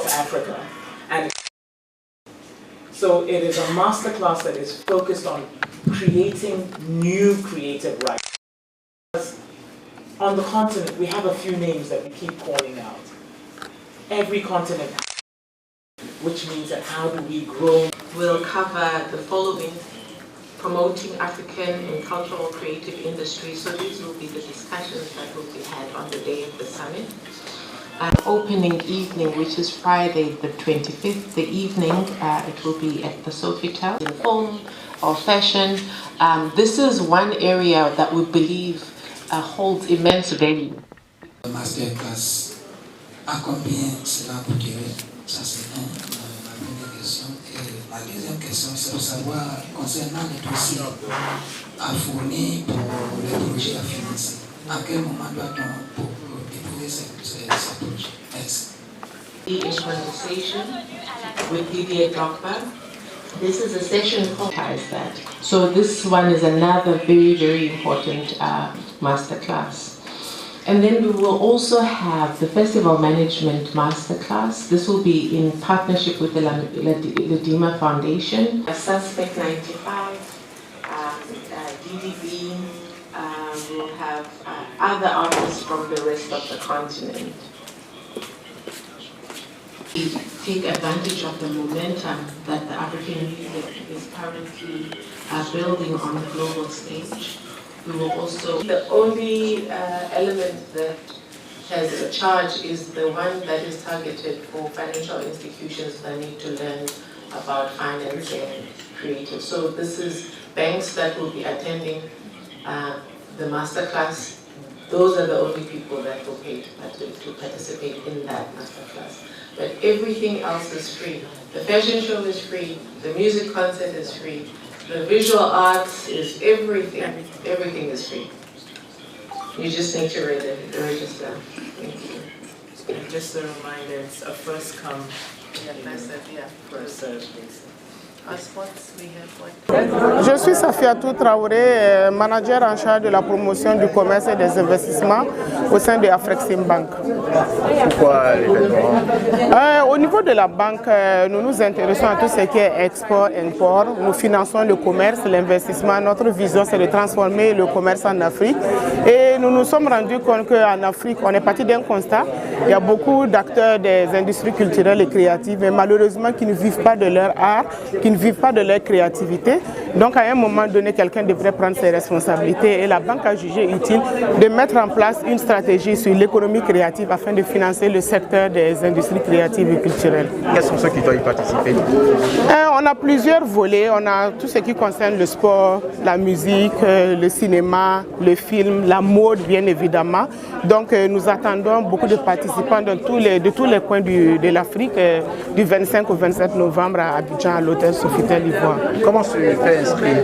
North Africa. And so it is a masterclass that is focused on creating new creative writing. On the continent, we have a few names that we keep calling out. Every continent, which means that how do we grow? We'll cover the following: promoting African and cultural creative industries. So these will be the discussions that will be had on the day of the summit. Opening evening, which is Friday the 25th, the evening, it will be at the Sofitel. In film or fashion, this is one area that we believe holds immense value. Le masterclass, à combien cela coûterait? Ça c'est la première question. Et la deuxième question, c'est pour savoir concernant les dossiers à fournir pour les projets à financer. À quel moment doit-on déposer ces projets? Merci. In conversation with Didier Drogba. This is a session called that. So this one is another very, very important masterclass. And then we will also have the Festival Management Masterclass. This will be in partnership with the Ladima Foundation. Suspect 95, DDB, we'll have other artists from the rest of the continent. Take advantage of the momentum that the African music is currently building on the global stage. We will also, the only element that has a charge is the one that is targeted for financial institutions that need to learn about financing creative. So this is banks that will be attending the masterclass. Those are the only people that will pay to participate in that masterclass. But everything else is free. The fashion show is free, the music concert is free, the visual arts is everything. Everything is free. You just need to register. Thank you. And just a reminder, it's a first come, first served basis. Je suis Safiatou Traoré, manager en charge de la promotion du commerce et des investissements au sein de Afrexim Bank. Pourquoi l'événement? Au niveau de la banque, nous nous intéressons à tout ce qui est export, import. Nous finançons le commerce, l'investissement. Notre vision, c'est de transformer le commerce en Afrique. Et nous nous sommes rendus compte qu'en Afrique, on est parti d'un constat. Il y a beaucoup d'acteurs des industries culturelles et créatives, mais malheureusement qui ne vivent pas de leur art, qui ne vivent pas de leur créativité. Donc à un moment donné, quelqu'un devrait prendre ses responsabilités et la banque a jugé utile de mettre en place une stratégie sur l'économie créative afin de financer le secteur des industries créatives et culturelles. Quels sont ceux qui doivent y participer? On a plusieurs volets. On a tout ce qui concerne le sport, la musique, le cinéma, le film, la mode bien évidemment. Donc nous attendons beaucoup de participants de tous les coins de l'Afrique du 25 au 27 novembre à Abidjan à l'hôtel Sofitel Ivoire. Comment se fait inscrire?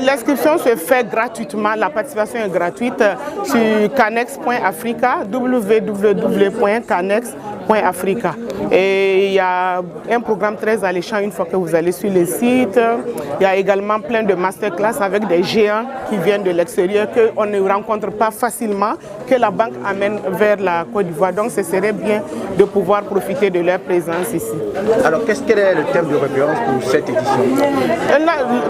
L'inscription se fait gratuitement, la participation est gratuite sur canex.africa, www.canex.africa. Et il y a un programme très alléchant une fois que vous allez sur le site. Il y a également plein de masterclass avec des géants qui viennent de l'extérieur qu'on ne rencontre pas facilement, que la banque amène vers la Côte d'Ivoire. Donc ce serait bien de pouvoir profiter de leur présence ici. Alors quel est le thème de référence pour cette édition?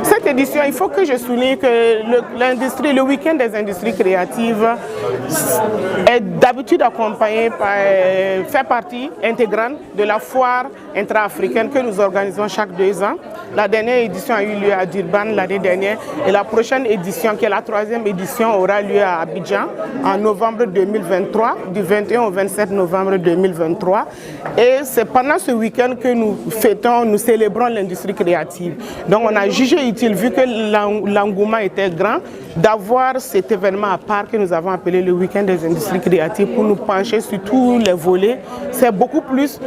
Cette édition, il faut que je souligne que le week-end des industries créatives est d'habitude accompagné par, fait partie intégrante de la foire intra-africaine que nous organisons chaque 2 ans. La dernière édition a eu lieu à Durban l'année dernière et la prochaine édition, qui est la 3e édition, aura lieu à Abidjan en novembre 2023, du 21 au 27 novembre 2023. Et c'est pendant ce week-end que nous fêtons, nous célébrons l'industrie créative. Donc on a jugé utile, vu que l'engouement était grand, d'avoir cet événement à part que nous avons appelé le week-end des industries créatives pour nous pencher sur tous les volets. C'est beaucoup plus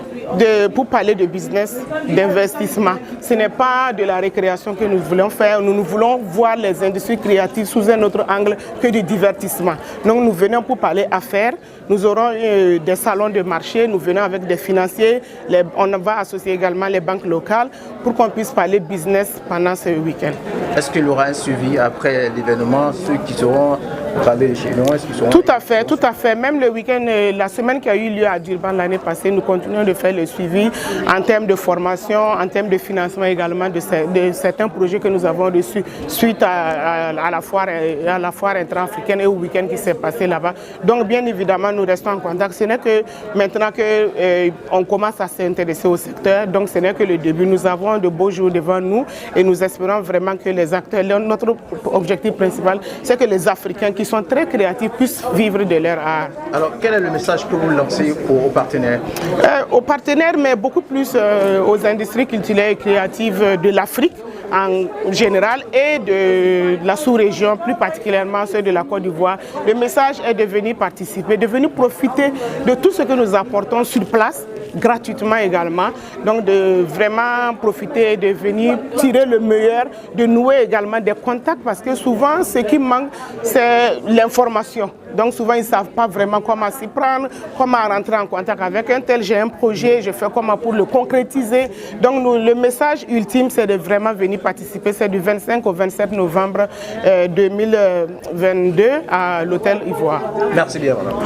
pour parler de business, d'investissement. Ce n'est pas de la récréation que nous voulons faire. Nous voulons voir les industries créatives sous un autre angle que du divertissement. Donc nous venons pour parler affaires, Nous aurons des salons de marché, nous venons avec des financiers, on va associer également les banques locales pour qu'on puisse parler business pendant ce week-end. Est-ce qu'il y aura un suivi après l'événement, ceux qui seront parlés chez nous, est-ce qu'ils seront... Tout à fait, tout à fait. Même le week-end, la semaine qui a eu lieu à Durban l'année passée, nous continuons de faire le suivi en termes de formation, en termes de financement également de certains projets que nous avons reçus suite à la foire intra-africaine et au week-end qui s'est passé là-bas. Donc bien évidemment, nous restons en contact. Ce n'est que maintenant qu'on commence à s'intéresser au secteur, donc ce n'est que le début. Nous avons de beaux jours devant nous et nous espérons vraiment que les acteurs, notre objectif principal, c'est que les Africains qui sont très créatifs puissent vivre de leur art. Alors quel est le message que vous lancez aux partenaires? Aux partenaires, mais beaucoup plus aux industries culturelles et créatives de l'Afrique en général et de la sous-région, plus particulièrement ceux de la Côte d'Ivoire. Le message est de venir participer, de venir profiter de tout ce que nous apportons sur place, gratuitement également. Donc de vraiment profiter, de venir tirer le meilleur, de nouer également des contacts parce que souvent ce qui manque c'est l'information. Donc souvent ils ne savent pas vraiment comment s'y prendre, comment rentrer en contact avec un tel, j'ai un projet, je fais comment pour le concrétiser. Donc le message ultime c'est de vraiment venir participer, c'est du 25 au 27 novembre 2022 à l'hôtel Ivoire. Merci bien, madame.